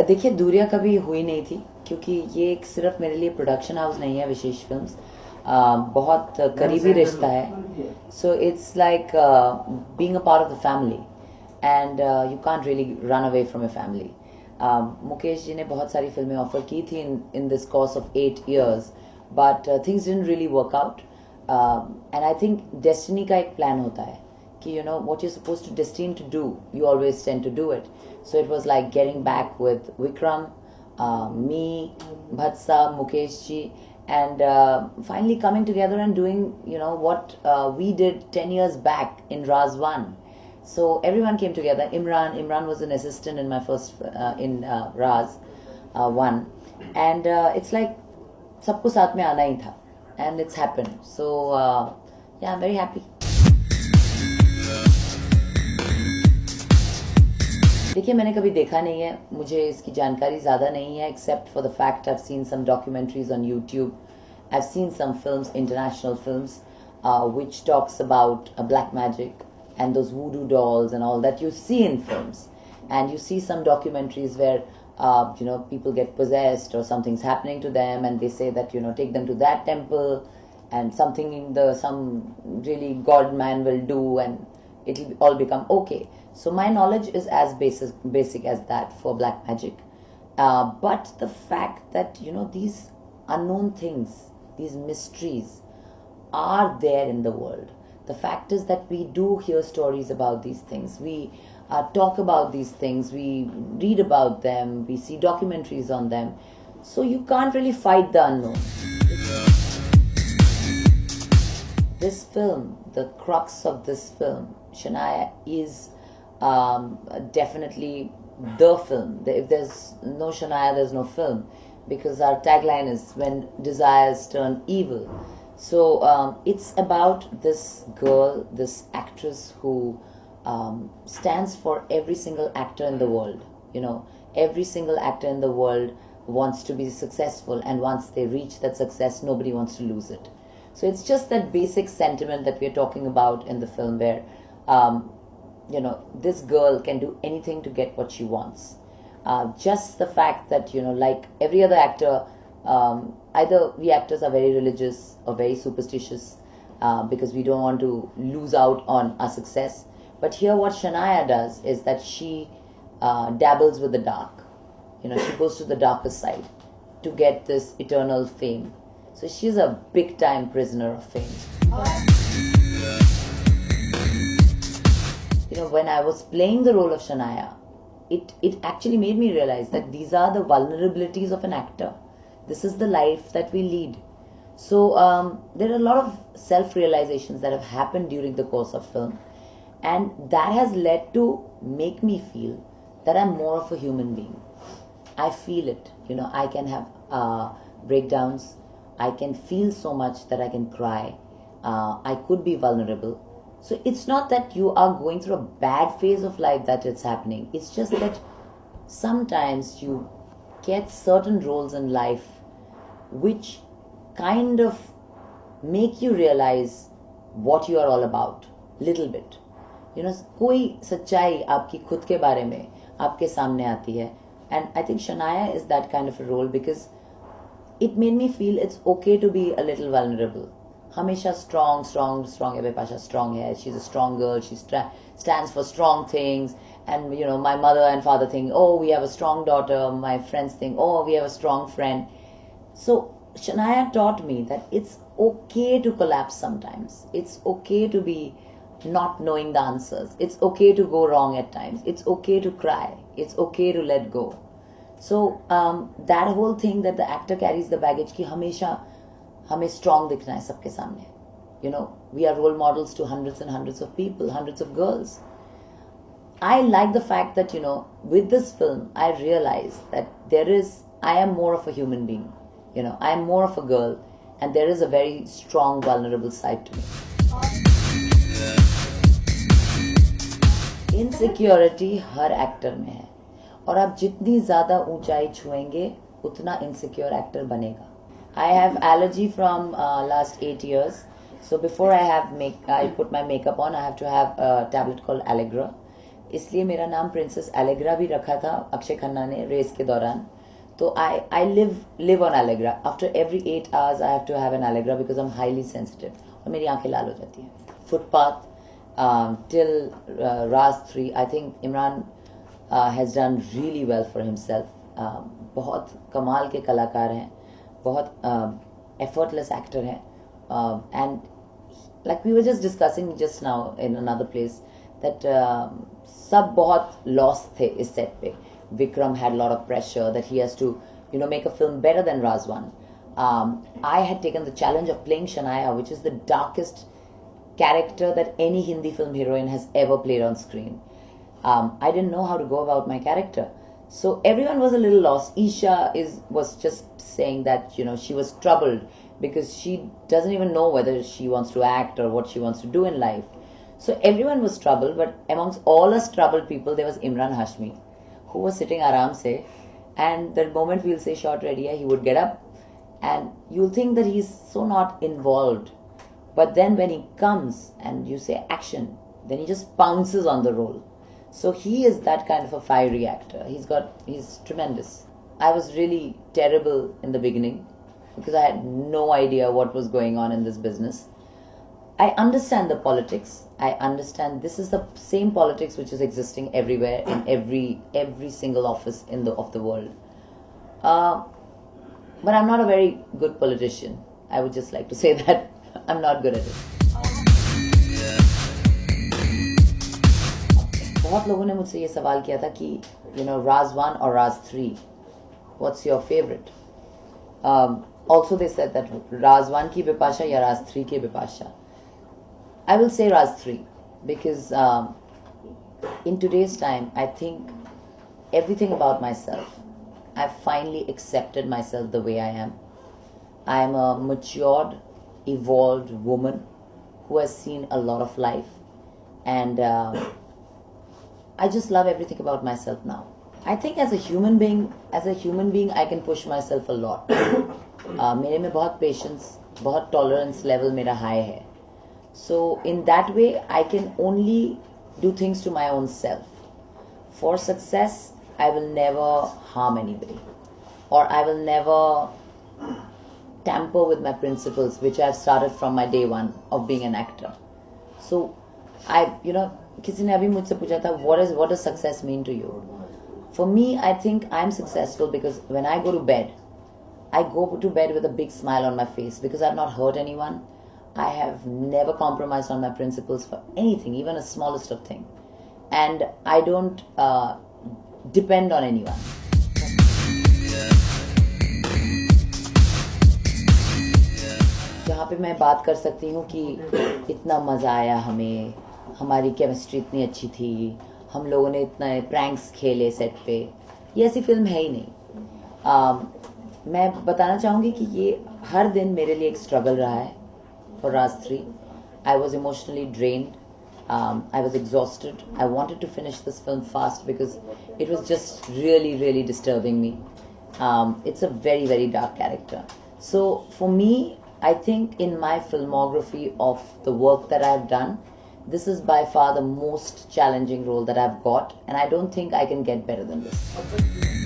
देखिए दूरियां कभी हुई नहीं थी, क्योंकि ये एक सिर्फ मेरे लिए प्रोडक्शन हाउस नहीं है विशेष फिल्म्स, बहुत करीबी रिश्ता है. So it's like being a part of the family, and you can't really run away from your family. Mukesh ji ने बहुत सारी फिल्में ऑफर की थी in this course of 8 years, but things didn't really work out. And I think destiny का एक plan होता है कि what you're supposed to destined to do, you always tend to do it. So it was like getting back with Vikram, me, Bhatsa, Mukesh ji, and finally coming together and doing what we did 10 years back in Raaz 1. So everyone came together. Imran was an assistant in my first in Raaz 1, and it's like सबको साथ में आना ही था, and it's happened. So yeah, I'm very happy. देखिए मैंने कभी देखा नहीं है, मुझे इसकी जानकारी ज़्यादा नहीं है, except for the fact I have seen some documentaries on YouTube, I have seen some films, international films, which talks about black magic and those voodoo dolls and all that you see in films. And you see some documentaries where people get possessed or something's happening to them, and they say that take them to that temple and some really god man will do and it'll all become okay. So my knowledge is as basic as that for black magic. But the fact that these unknown things, these mysteries are there in the world. The fact is that we do hear stories about these things. We talk about these things. We read about them. We see documentaries on them. So you can't really fight the unknown. This film, the crux of this film, Shania, is definitely the film. If there's no Shania, there's no film, because our tagline is when desires turn evil. So it's about this girl, this actress who stands for every single actor in the world. Every single actor in the world wants to be successful, and once they reach that success, nobody wants to lose it. So it's just that basic sentiment that we're talking about in the film, where this girl can do anything to get what she wants. Just the fact that like every other actor, either we actors are very religious or very superstitious, because we don't want to lose out on our success. But here what Shania does is that she dabbles with the dark. She goes to the darkest side to get this eternal fame. So she's a big time prisoner of fame. When I was playing the role of Shania, it actually made me realize that these are the vulnerabilities of an actor. This is the life that we lead. So there are a lot of self-realizations that have happened during the course of film, and that has led to make me feel that I'm more of a human being. I feel it. I can have breakdowns. I can feel so much that I can cry. I could be vulnerable. So it's not that you are going through a bad phase of life that it's happening. It's just that sometimes you get certain roles in life which kind of make you realize what you are all about. Little bit. कोई सच्चाई आपकी खुद के बारे में आपके सामने आती है. And I think Shania is that kind of a role, because it made me feel it's okay to be a little vulnerable. हमेशा strong है Bipasha, strong है. She's a strong girl. She stands for strong things. And my mother and father think, oh, we have a strong daughter. My friends think, oh, we have a strong friend. So Shania taught me that it's okay to collapse sometimes. It's okay to be not knowing the answers. It's okay to go wrong at times. It's okay to cry. It's okay to let go. So that whole thing that the actor carries the baggage कि हमेशा हमें strong दिखना है सबके सामने. We are role models to hundreds and hundreds of people, hundreds of girls. I like the fact that with this film I realized that I am more of a human being. I am more of a girl, and there is a very strong vulnerable side to me. Insecurity her actor में है, और आप जितनी ज़्यादा ऊंचाई छुएंगे उतना insecure actor बनेगा. I have allergy from last 8 years. So before I put my makeup on, I have to have a tablet called Allegra. इसलिए मेरा नाम प्रिंसेस एलेग्रा भी रखा था अक्षय खन्ना ने रेस के दौरान. तो I live on Allegra. After every 8 hours I have to have an Allegra because I'm highly sensitive. और मेरी आंखें लाल हो जाती हैं. Footpath till Raaz 3, I think Imran has done really well for himself. बहुत कमाल के कलाकार हैं, बहुत effortless actor हैं, and like we were just discussing just now in another place that सब बहुत lost थे इस set पे. Vikram had a lot of pressure that he has to, make a film better than Raaz 1. I had taken the challenge of playing Shanaya, which is the darkest character that any Hindi film heroine has ever played on screen. I didn't know how to go about my character. So everyone was a little lost. Isha was just saying that, she was troubled because she doesn't even know whether she wants to act or what she wants to do in life. So everyone was troubled, but amongst all us troubled people, there was Imran Hashmi, who was sitting aram se, and the moment we'll say shot ready hai, he would get up and you'll think that he's so not involved, but then when he comes and you say action, then he just pounces on the role. So he is that kind of a fiery actor. He's tremendous. I was really terrible in the beginning because I had no idea what was going on in this business. I understand the politics. I understand this is the same politics which is existing everywhere in every single office of the world. But I'm not a very good politician. I would just like to say that I'm not good at it. बहुत लोगों ने मुझसे ये सवाल किया था कि Raaz 1 or Raaz 3, what's your favorite? Also they said that Raaz 1 की Bipasha या Raaz 3 की Bipasha. I will say Raaz 3 because in today's time I think everything about myself, I've finally accepted myself the way I am. I am a matured, evolved woman who has seen a lot of life, and I just love everything about myself now. I think as a human being I can push myself a lot. मेरे में बहुत patience, बहुत tolerance level मेरा high है. So in that way, I can only do things to my own self. For success, I will never harm anybody, or I will never tamper with my principles, which I've started from my day one of being an actor. So किसी ने अभी मुझसे पूछा था, what does success mean to you? For me, I think I'm successful because when I go to bed with a big smile on my face because I've not hurt anyone. I have never compromised on my principles for anything, even the smallest of thing. And I don't depend on anyone. जहाँ पे मैं बात कर सकती हूँ कि इतना मज़ा आया हमें, हमारी केमिस्ट्री इतनी अच्छी थी, हम लोगों ने इतने प्रैंक्स खेले सेट पे, ये ऐसी फिल्म है ही नहीं. मैं बताना चाहूँगी कि ये हर दिन मेरे लिए एक स्ट्रगल रहा है. For Raaz 3, I was emotionally drained. I was exhausted. I wanted to finish this film fast because it was just really, really disturbing me. It's a very, very dark character. So for me, I think in my filmography of the work that I've done, this is by far the most challenging role that I've got, and I don't think I can get better than this.